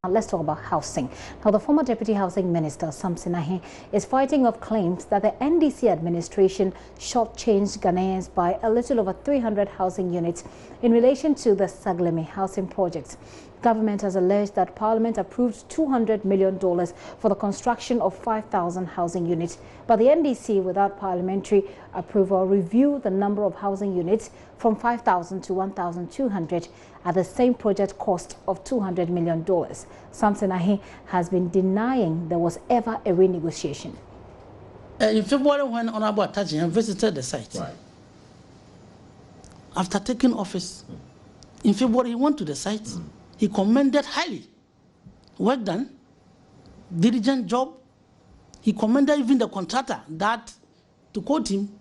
Now let's talk about housing. Now, the former Deputy Housing Minister, Saglemi, is fighting off claims that the NDC administration shortchanged Ghanaians by a little over 300 housing units in relation to the Saglemi housing projects. Government has alleged that Parliament approved $200 million for the construction of 5,000 housing units, but the NDC, without parliamentary approval, reviewed the number of housing units from 5,000 to 1,200 at the same project cost of $200 million. Saglemi has been denying there was ever a renegotiation. In February, when Honorable Atajian visited the site, right, after taking office, in February he went to the site. He commended highly. Work done, diligent job. He commended even the contractor that, to quote him,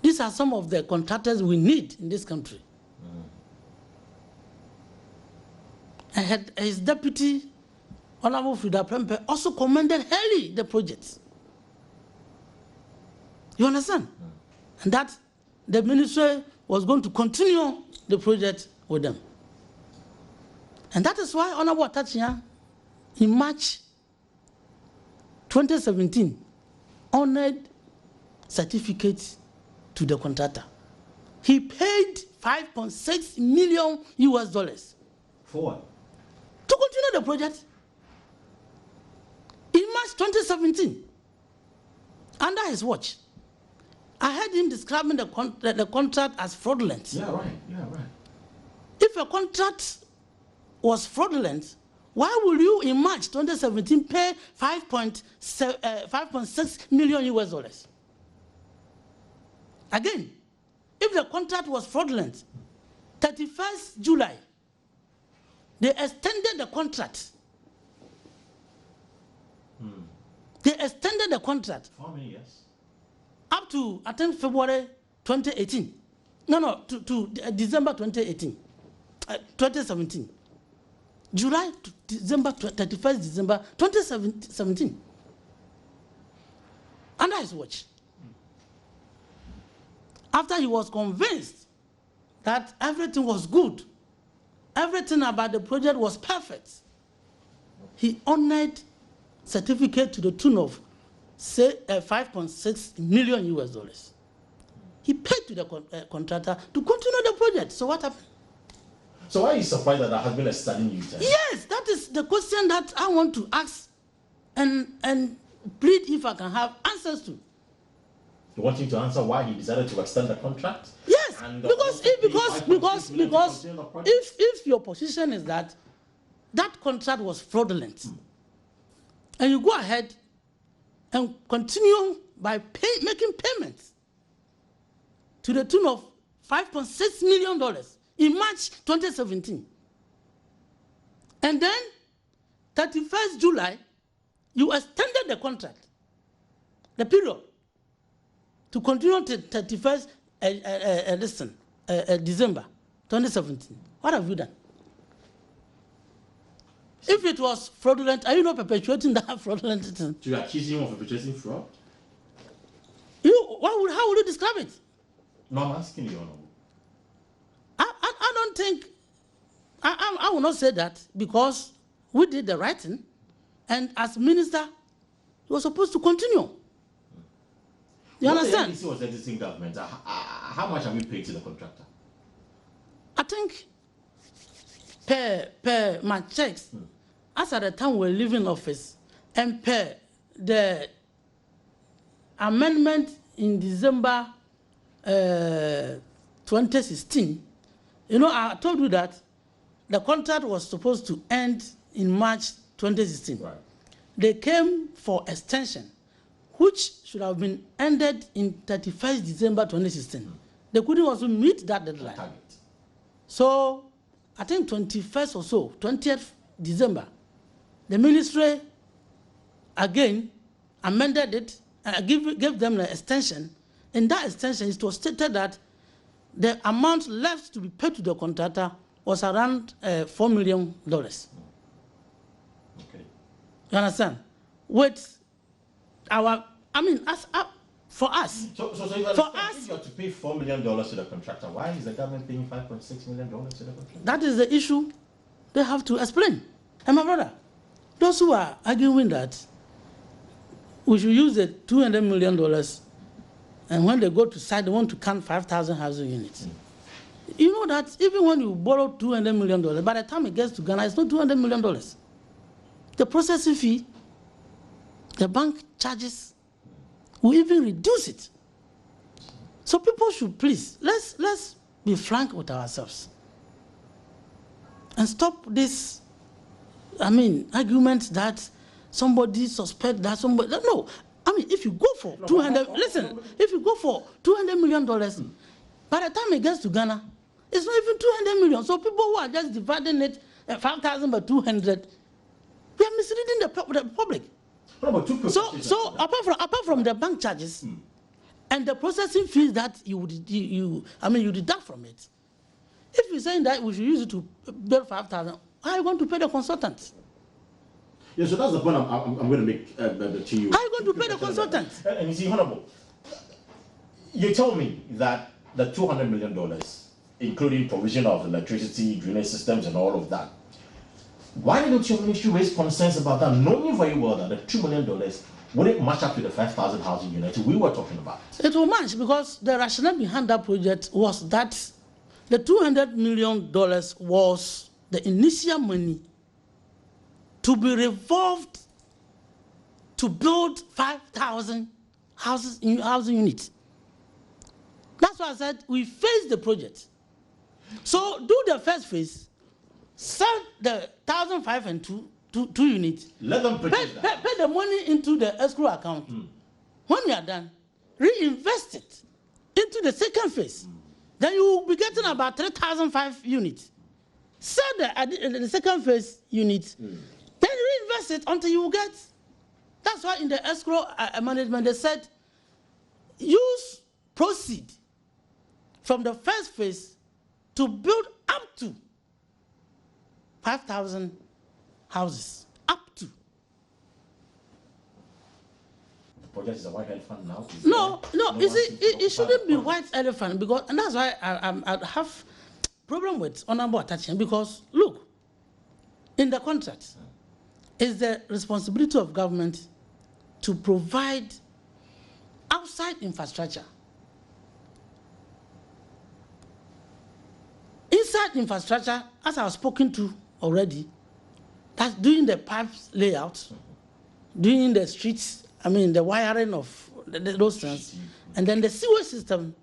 these are some of the contractors we need in this country. And his deputy, Honorable Frida Prempe, also commended highly the project. You understand? And that the ministry was going to continue the project with them. And that is why Honorable Atajian, in March 2017, honored certificates to the contractor. He paid $5.6 million US. For what? To continue the project. In March 2017, under his watch, I heard him describing the contract as fraudulent. Yeah, right. Yeah, right. If a contract was fraudulent, why will you in March 2017 pay $5.6 million US? Again, if the contract was fraudulent, 31st July, they extended the contract. They extended the contract. For how many years? Up to, I think, February 2018. No, to December 2018. 2017. July to December, 31st December 2017. Under his watch. After he was convinced that everything was good, everything about the project was perfect, he honored certificate to the tune of, say, $5.6 million US. He paid to the contractor to continue the project. So what happened? So why are you surprised that there has been a sudden U-turn? Yes, that is the question that I want to ask and plead if I can have answers to. You want him to answer why he decided to extend the contract? Yes, And because if your position is that that contract was fraudulent, and you go ahead and continue by making payments to the tune of $5.6 million in March 2017, and then 31st July, you extended the contract, the period, to continue to 31st December 2017. What have you done? If it was fraudulent, are you not perpetuating that fraudulent thing? So you accuse him of perpetuating fraud? How would you describe it? No, I'm asking you, Honorable. I don't think, I will not say that, because we did the right thing, and as minister, he was supposed to continue. You understand? The NDC was existing government. How much have you paid to the contractor? I think per my checks, as at the time we were leaving office, and per the amendment in December 2016, you know, I told you that the contract was supposed to end in March 2016. Right. They came for extension, which should have been ended in 31st December 2016. They couldn't also meet that deadline. Target. So I think 21st or so, 20th December, the ministry again amended it and gave them an extension. In that extension, it was stated that the amount left to be paid to the contractor was around $4 million. Okay. You understand? With our, I mean, for us. So if you have to pay $4 million to the contractor, why is the government paying $5.6 million to the contractor? That is the issue they have to explain. And my brother, those who are arguing that we should use the $200 million, and when they go to site, they want to count 5,000 housing units. You know that even when you borrow $200 million, by the time it gets to Ghana, it's not $200 million. The processing fee, the bank charges, will even reduce it. So people should please, let's be frank with ourselves and stop this, argument that somebody suspect that somebody, no. If you go for 200, listen, if you go for $200 million, by the time it gets to Ghana, it's not even 200 million. So people who are just dividing it 5,000 by 200, we are misleading the public. So apart from the bank charges and the processing fees that you deduct from it, if you're saying that we should use it to build 5,000, how are you going to pay the consultants? Yeah, so that's the point I'm going to make to you. How are you going to pay the consultants? And you see, Honorable, you told me that the $200 million, including provision of electricity, drainage systems, and all of that, why didn't your ministry raise concerns about that, knowing very well that the $2 million wouldn't match up to the 5,000 housing units we were talking about? It will match because the rationale behind that project was that the $200 million was the initial money to be revolved to build 5,000 housing units. That's why I said we phased the project. So do the first phase, sell the 1,500 and two units. Let them pay the money into the escrow account. When you are done, reinvest it into the second phase. Then you will be getting about 3,005 units. Sell the second phase units. Then reinvest it until you get. That's why in the escrow management they said, use proceed from the first phase to build up to 5,000 houses. Up to. The project is a white elephant now? No. It shouldn't be white elephant because, and that's why I have problem with honorable attachment because look, in the contract, it's the responsibility of government to provide outside infrastructure. Inside infrastructure, as I was spoken to already, that's doing the pipes layout, doing the streets, the wiring of those things, and then the sewage system,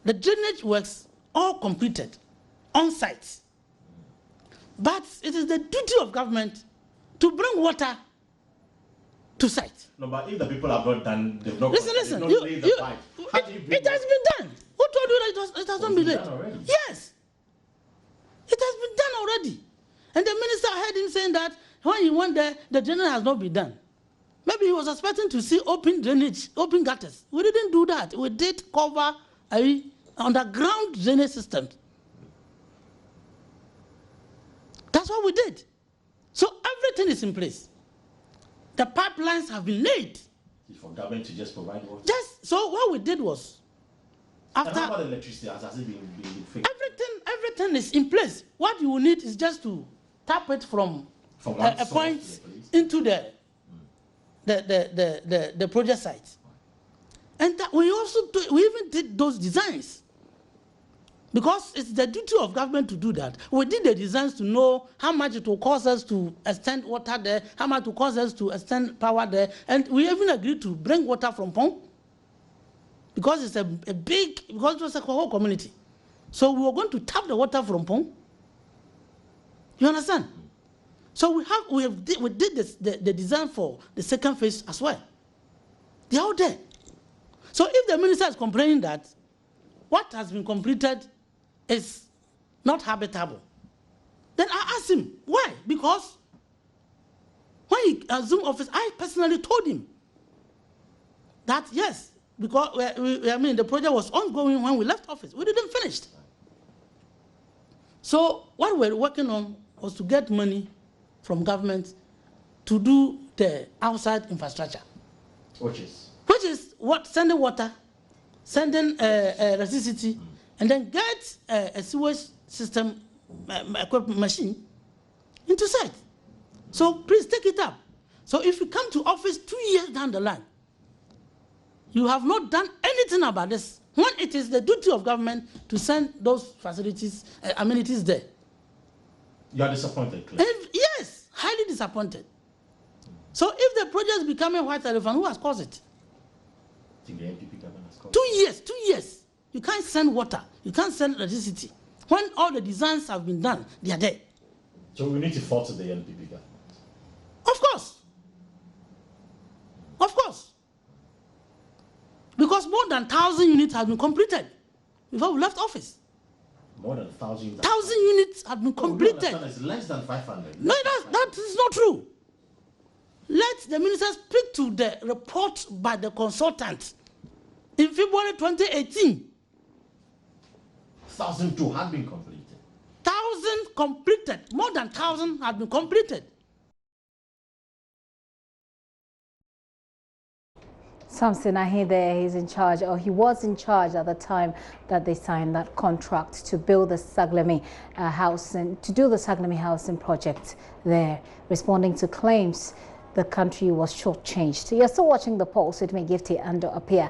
the drainage works, all completed on site. But it is the duty of government to bring water to site. No, but if the people have not done, they've not listen. laid the pipe. It has been done. Who told you that it hasn't been laid? Yes. It has been done already. And the minister heard him saying that when he went there, the drainage has not been done. Maybe he was expecting to see open drainage, open gutters. We didn't do that. We did cover underground drainage systems. That's what we did. So everything is in place. The pipelines have been laid. For government to just provide water? So what we did was, after... And how about electricity? Has it been fixed? Everything is in place. What you will need is just to tap it from a point into the project site. And that we even did those designs. Because it's the duty of government to do that. We did the designs to know how much it will cost us to extend water there, how much it will cost us to extend power there, and we even agreed to bring water from Pong. Because it's because it was a whole community. So we were going to tap the water from Pong. You understand? So we did the design for the second phase as well. They're all there. So if the minister is complaining that what has been completed is not habitable, then I asked him why. Because when he assumed office, I personally told him that yes, because the project was ongoing when we left office. We didn't finish. So what we're working on was to get money from government to do the outside infrastructure. Which is what? Sending water, sending electricity, and then get a sewage system equipment machine into sight. So please take it up. So if you come to office 2 years down the line, you have not done anything about this, when it is the duty of government to send those facilities, amenities there. You are disappointed, Claire? Yes, highly disappointed. So if the project is becoming white elephant, who has caused it? I think the NPP government has caused 2 years, 2 years. You can't send water, you can't send electricity. When all the designs have been done, they are there. So we need to fault the NPP government. Of course. Of course. Because more than 1,000 units have been completed before we left office. More than 1,000 units. 1,000 units have been completed. It's less than 500. No, that is not true. Let the minister speak to the report by the consultant in February 2018. 1,002 had been completed. 1,000 completed. More than 1,000 have been completed. Samson Ahe there, he's in charge, or he was in charge at the time that they signed that contract to build the Saglemi housing, to do the Saglemi housing project there, responding to claims the country was shortchanged. So you're still watching The Pulse with me, Gifty and Appear.